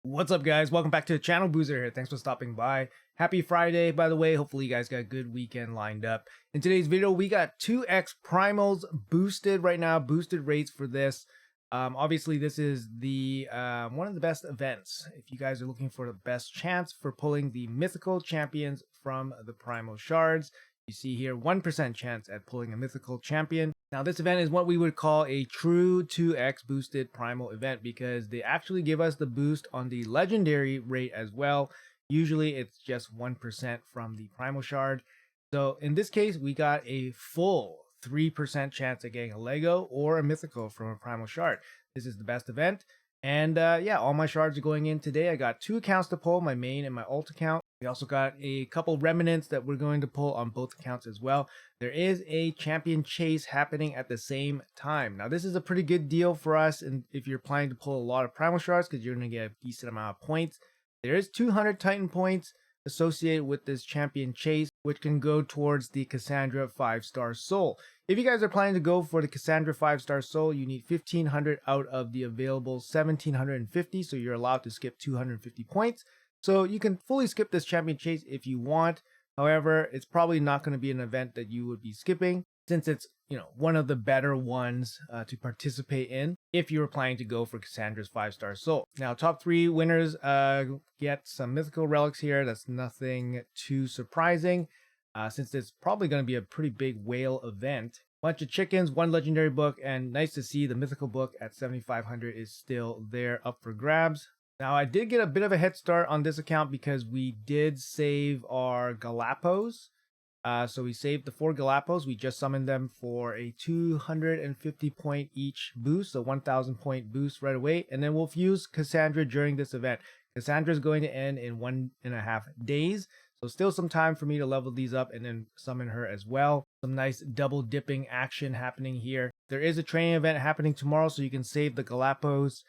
What's up, guys? Welcome back to the channel. Boozer here. Thanks for stopping by. Happy Friday, by the way. Hopefully you guys got a good weekend lined up. In today's video, we got 2x primals boosted right now, boosted rates for this. Obviously this is the one of the best events if you guys are looking for the best chance for pulling the mythical champions from the Primal Shards. You see here 1% chance at pulling a mythical champion. Now this event is what we would call a true 2x boosted primal event because they actually give us the boost on the legendary rate as well. Usually it's just 1% from the primal shard. So in this case, we got a full 3% chance at getting a Lego or a mythical from a primal shard. This is the best event. And yeah, all my shards are going in today. I got 2 accounts to pull, my main and my alt account. We also got a couple remnants that we're going to pull on both accounts as well. There is a champion chase happening at the same time. Now this is a pretty good deal for us, and if you're planning to pull a lot of primal shards, because you're going to get a decent amount of points. There is 200 Titan points associated with this champion chase, which can go towards the Cassandra 5-star soul. If you guys are planning to go for the Cassandra 5-star soul, you need 1500 out of the available 1750, so you're allowed to skip 250 points. So you can fully skip this champion chase if you want. However, it's probably not going to be an event that you would be skipping since it's, one of the better ones to participate in if you were planning to go for Cassandra's 5-star soul. Now, top 3 winners get some mythical relics here. That's nothing too surprising since it's probably going to be a pretty big whale event. Bunch of chickens, 1 legendary book, and nice to see the mythical book at 7500 is still there up for grabs. Now, I did get a bit of a head start on this account because we did save our Galapos. So we saved the 4 Galapos. We just summoned them for a 250 point each boost, a 1000 point boost right away. And then we'll fuse Cassandra during this event. Cassandra is going to end in 1.5 days. So still some time for me to level these up and then summon her as well. Some nice double dipping action happening here. There is a training event happening tomorrow, so you can save the Galapos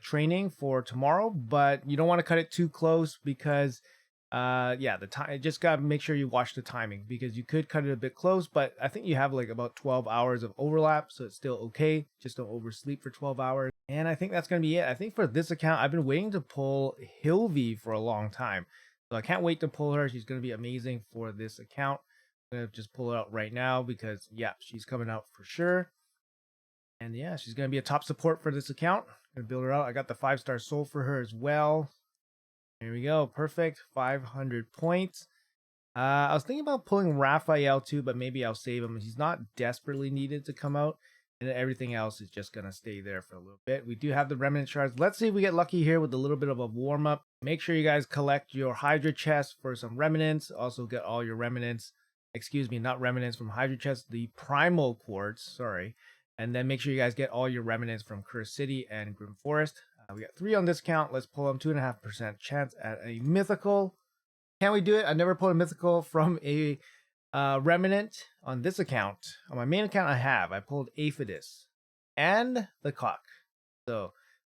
training for tomorrow, but you don't want to cut it too close because yeah, the time, just gotta make sure you watch the timing because you could cut it a bit close, but I think you have like about 12 hours of overlap, so it's still okay. Just don't oversleep for 12 hours. And I think that's gonna be it. I think for this account, I've been waiting to pull Hilvi for a long time, so I can't wait to pull her. She's gonna be amazing for this account. I'm gonna just pull it out right now because yeah, she's coming out for sure. And yeah, she's going to be a top support for this account. I'm going to build her out. I got the 5-star soul for her as well. There we go. Perfect. 500 points. I was thinking about pulling Raphael too, but maybe I'll save him. He's not desperately needed to come out. And then everything else is just going to stay there for a little bit. We do have the remnant shards. Let's see if we get lucky here with a little bit of a warm up. Make sure you guys collect your Hydra chest for some remnants. Also get all your remnants. Excuse me, not remnants from Hydra chest. The primal quartz. Sorry. And then make sure you guys get all your remnants from Curse City and Grim Forest. We got 3 on this count. Let's pull them. 2.5% chance at a mythical. Can we do it? I never pulled a mythical from a remnant on this account. On my main account, I have. I pulled Aphidus and the Cock. So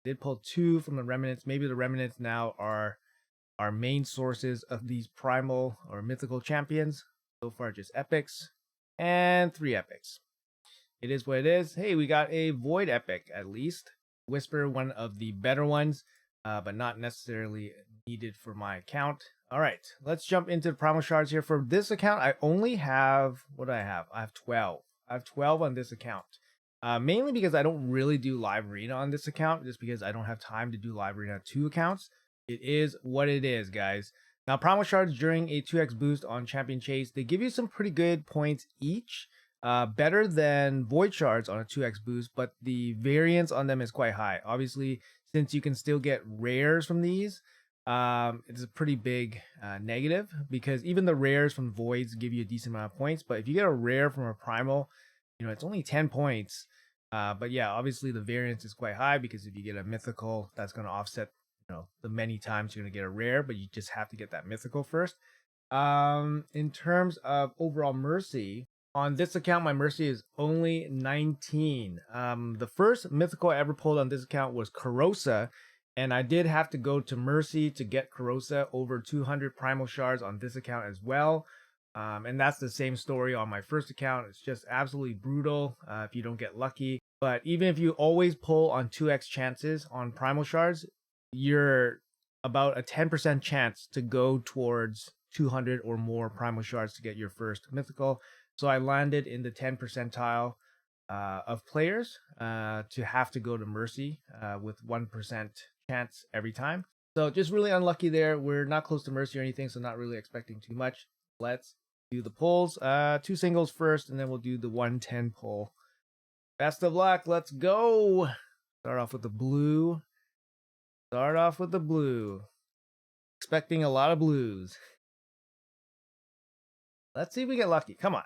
I did pull 2 from the remnants. Maybe the remnants now are our main sources of these primal or mythical champions. So far, just epics and 3 epics. It is what it is. Hey, we got a Void Epic at least. Whisper, one of the better ones, but not necessarily needed for my account. All right, let's jump into the Primal Shards here. For this account, I only have, what do I have? I have 12. I have 12 on this account. Mainly because I don't really do live arena on this account, just because I don't have time to do live arena on 2 accounts. It is what it is, guys. Now, Primal Shards during a 2x boost on Champion Chase, they give you some pretty good points each. Better than Void Shards on a 2x boost, but the variance on them is quite high. Obviously, since you can still get rares from these, it's a pretty big negative because even the rares from Voids give you a decent amount of points. But if you get a rare from a Primal, it's only 10 points. But yeah, obviously the variance is quite high because if you get a Mythical, that's going to offset the many times you're going to get a rare, but you just have to get that Mythical first. In terms of overall mercy, on this account, my mercy is only 19. The first mythical I ever pulled on this account was Corrosa, and I did have to go to mercy to get Corrosa over 200 primal shards on this account as well. And that's the same story on my first account. It's just absolutely brutal if you don't get lucky. But even if you always pull on 2x chances on primal shards, you're about a 10% chance to go towards 200 or more primal shards to get your first mythical. So I landed in the 10 percentile of players to have to go to mercy with 1% chance every time. So just really unlucky there. We're not close to mercy or anything, so not really expecting too much. Let's do the pulls. 2 singles first, and then we'll do the 110 pull. Best of luck. Let's go. Start off with the blue. Start off with the blue. Expecting a lot of blues. Let's see if we get lucky. Come on.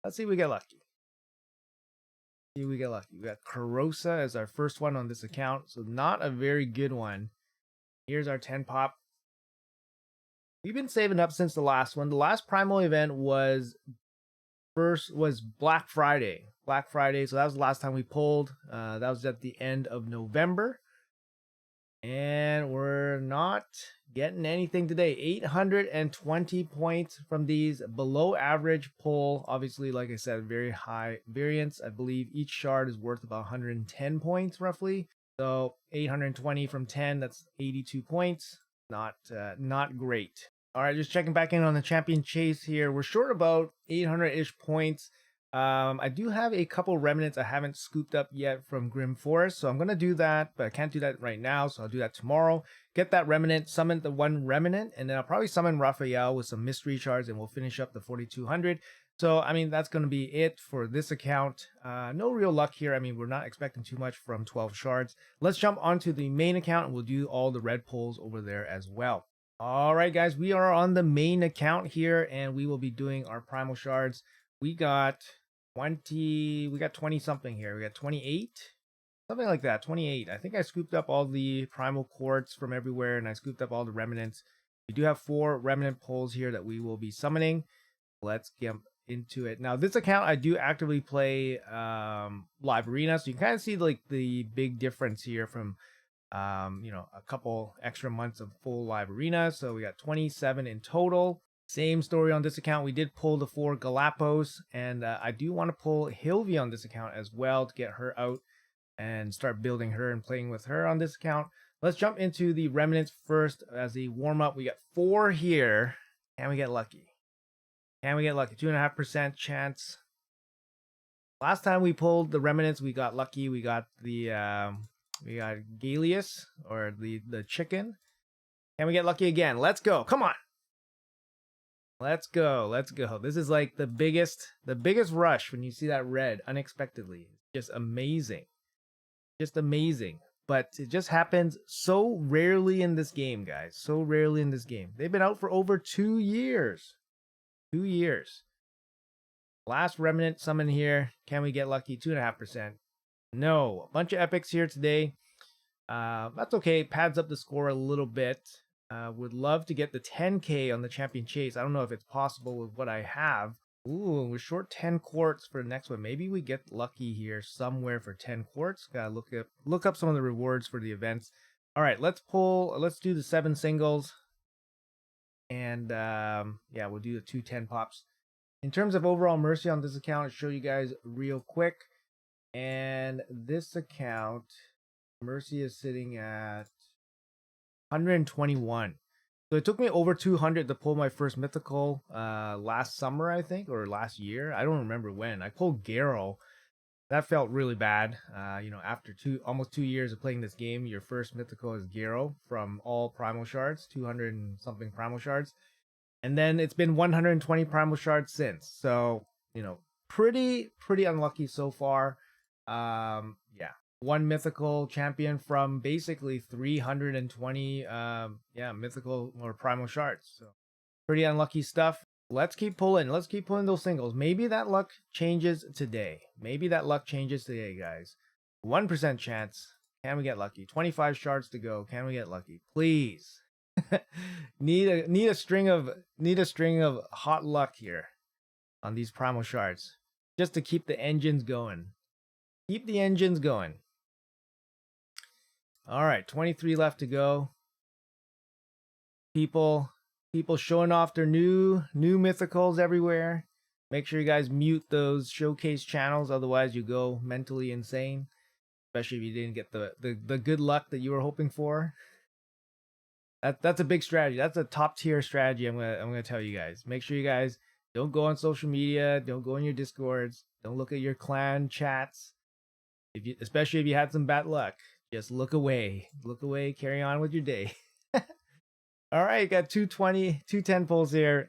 Let's see if we get lucky. See if we get lucky. We got Corrosa as our first one on this account, so not a very good one. Here's our 10 pop. We've been saving up since the last one. The last Primal event was Black Friday. Black Friday, so that was the last time we pulled. That was at the end of November. And we're not getting anything today. 820 points from these below average pull. Obviously, like I said, very high variance. I believe each shard is worth about 110 points roughly. So 820 from 10, that's 82 points. Not great. All right, just checking back in on the champion chase here. We're short about 800-ish points. I do have a couple remnants I haven't scooped up yet from Grim Forest, so I'm going to do that, but I can't do that right now, so I'll do that tomorrow. Get that remnant, summon the one remnant, and then I'll probably summon Raphael with some mystery shards, and we'll finish up the 4200. So, I mean, that's going to be it for this account. No real luck here. I mean, we're not expecting too much from 12 shards. Let's jump onto the main account, and we'll do all the red pulls over there as well. All right, guys, we are on the main account here, and we will be doing our primal shards. We got 20 something here. We got 28, something like that. 28. I think I scooped up all the primal quartz from everywhere, and I scooped up all the remnants. We do have 4 remnant pulls here that we will be summoning. Let's get into it. Now, this account I do actively play live arena, so you can kind of see like the big difference here from a couple extra months of full live arena. So we got 27 in total. Same story on this account. We did pull the 4 Galapagos, and I do want to pull Hilvia on this account as well to get her out and start building her and playing with her on this account. Let's jump into the remnants first as a warm-up. We got 4 here. Can we get lucky? Can we get lucky? 2.5% chance. Last time we pulled the remnants, we got lucky. We got the we got Galeus, or the chicken. Can we get lucky again? Let's go. Come on. Let's go. Let's go. This is like the biggest rush when you see that red unexpectedly. Just amazing. Just amazing. But it just happens so rarely in this game, guys. So rarely in this game. They've been out for over 2 years. 2 years. Last remnant summon here. Can we get lucky? 2.5%. No. A bunch of epics here today. That's okay. Pads up the score a little bit. Would love to get the 10k on the champion chase. I don't know if it's possible with what I have. Ooh, we're short 10 quartz for the next one. Maybe we get lucky here somewhere for 10 quartz. Gotta look up some of the rewards for the events. All right, let's do the 7 singles. And yeah, we'll do the 2 10 pops. In terms of overall mercy on this account, I'll show you guys real quick. And this account, mercy is sitting at 121. So it took me over 200 to pull my first mythical last summer, I think, or last year. I don't remember when. I pulled Garrow. That felt really bad. After almost 2 years of playing this game, your first mythical is Garrow from all primal shards, 200 and something primal shards. And then it's been 120 primal shards since. So, pretty unlucky so far. Yeah. 1 mythical champion from basically 320 mythical or primal shards. So pretty unlucky stuff. Let's keep pulling those singles. Maybe that luck changes today. Guys. 1% chance. Can we get lucky? 25 shards to go. Can we get lucky? Please. need a string of hot luck here on these primal shards just to keep the engines going. Keep the engines going. All right, 23 left to go. People showing off their new mythicals everywhere. Make sure you guys mute those showcase channels, otherwise you go mentally insane. Especially if you didn't get the good luck that you were hoping for. That's a big strategy. That's a top tier strategy. I'm gonna tell you guys. Make sure you guys don't go on social media. Don't go in your discords. Don't look at your clan chats. Especially if you had some bad luck, just look away. Look away. Carry on with your day. All right, got 220, 210 pulls here.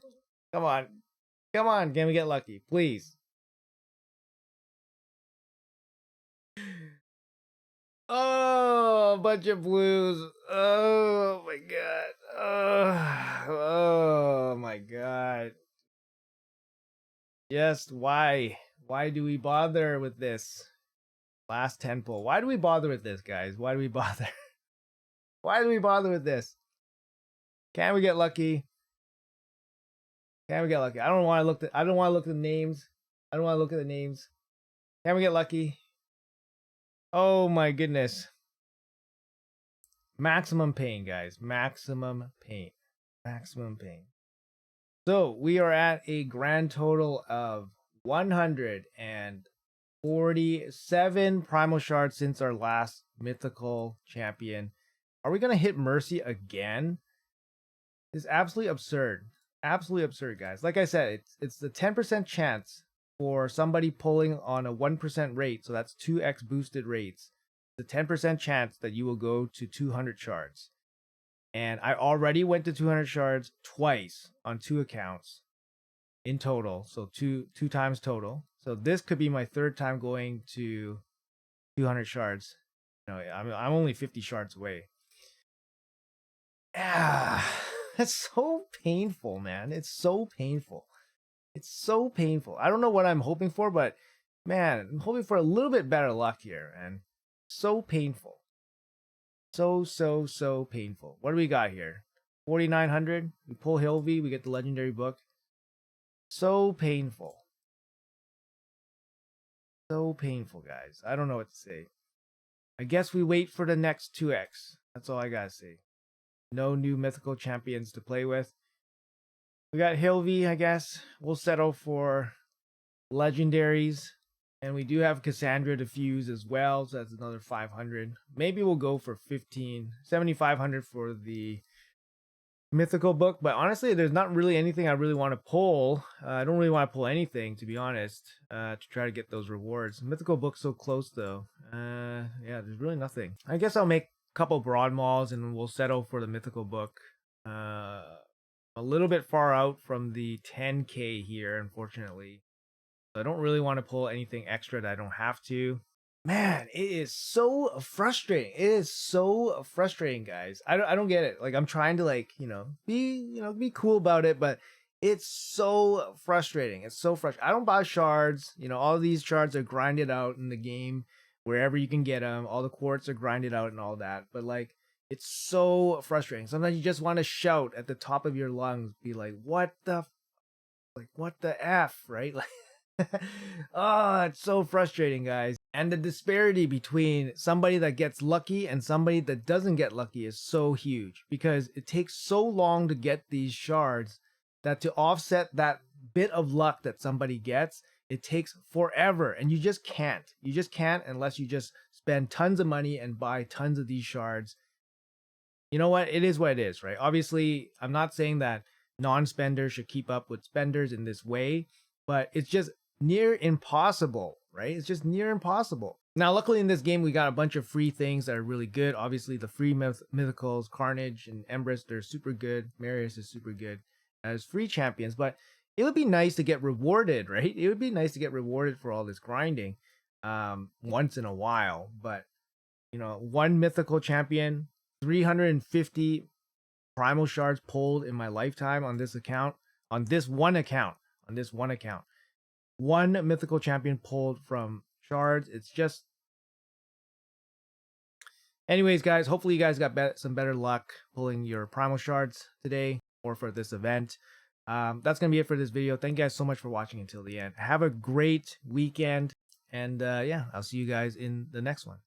Come on, come on. Can we get lucky, please? Oh, a bunch of blues. Oh my god. Oh my god. Yes, why? Why do we bother with this? Last 10 pull. Why do we bother with this, guys? Why do we bother? Why do we bother with this? Can we get lucky? Can we get lucky? I don't want to look at the names. I don't want to look at the names. Can we get lucky? Oh my goodness. Maximum pain, guys. Maximum pain. Maximum pain. So we are at a grand total of 147 Primal Shards since our last Mythical champion. Are we going to hit Mercy again? It's absolutely absurd. Absolutely absurd, guys. Like I said, it's the 10% chance for somebody pulling on a 1% rate. So that's 2x boosted rates. The 10% chance that you will go to 200 shards. And I already went to 200 shards twice on 2 accounts in total. So two times total. So this could be my third time going to 200 shards. You know, I'm only 50 shards away. Ah, that's so painful, man. It's so painful. It's so painful. I don't know what I'm hoping for, but man, I'm hoping for a little bit better luck here. And so painful. So painful. What do we got here? 4,900. We pull Hilvy. We get the legendary book. So painful. So painful, guys. I don't know what to say. I guess we wait for the next 2x. That's all I gotta say. No new mythical champions to play with. We got Hilvy, I guess. We'll settle for legendaries. And we do have Cassandra to fuse as well, so that's another 500. Maybe we'll go for 7,500 for the mythical book, but honestly, there's not really anything I really want to pull. I don't really want to pull anything, to be honest, to try to get those rewards. Mythical book's so close, though. Yeah, there's really nothing. I guess I'll make a couple broad malls, and we'll settle for the mythical book. A little bit far out from the 10k here, unfortunately. I don't really want to pull anything extra that I don't have to. Man, it is so frustrating. It is so frustrating, guys. I don't get it. Like, I'm trying to, like, be cool about it, but it's so frustrating. It's so frustrating. I don't buy shards. All these shards are grinded out in the game wherever you can get them. All the quartz are grinded out and all that. But like, it's so frustrating. Sometimes you just want to shout at the top of your lungs, be like, what the F, right? Like, oh, it's so frustrating, guys. And the disparity between somebody that gets lucky and somebody that doesn't get lucky is so huge, because it takes so long to get these shards that to offset that bit of luck that somebody gets, it takes forever. And you just can't. You just can't unless you just spend tons of money and buy tons of these shards. You know what? It is what it is, right? Obviously, I'm not saying that non-spenders should keep up with spenders in this way, but it's just near impossible, right? It's just near impossible. Now, luckily in this game, we got a bunch of free things that are really good. Obviously, the free mythicals, Carnage and Empress, they're super good. Marius is super good as free champions, but it would be nice to get rewarded, right? It would be nice to get rewarded for all this grinding once in a while. But, one mythical champion, 350 Primal Shards pulled in my lifetime on this account, on this one account. One mythical champion pulled from shards. It's just... Anyways, guys, hopefully you guys got some better luck pulling your Primal Shards today or for this event. That's going to be it for this video. Thank you guys so much for watching until the end. Have a great weekend. And yeah, I'll see you guys in the next one.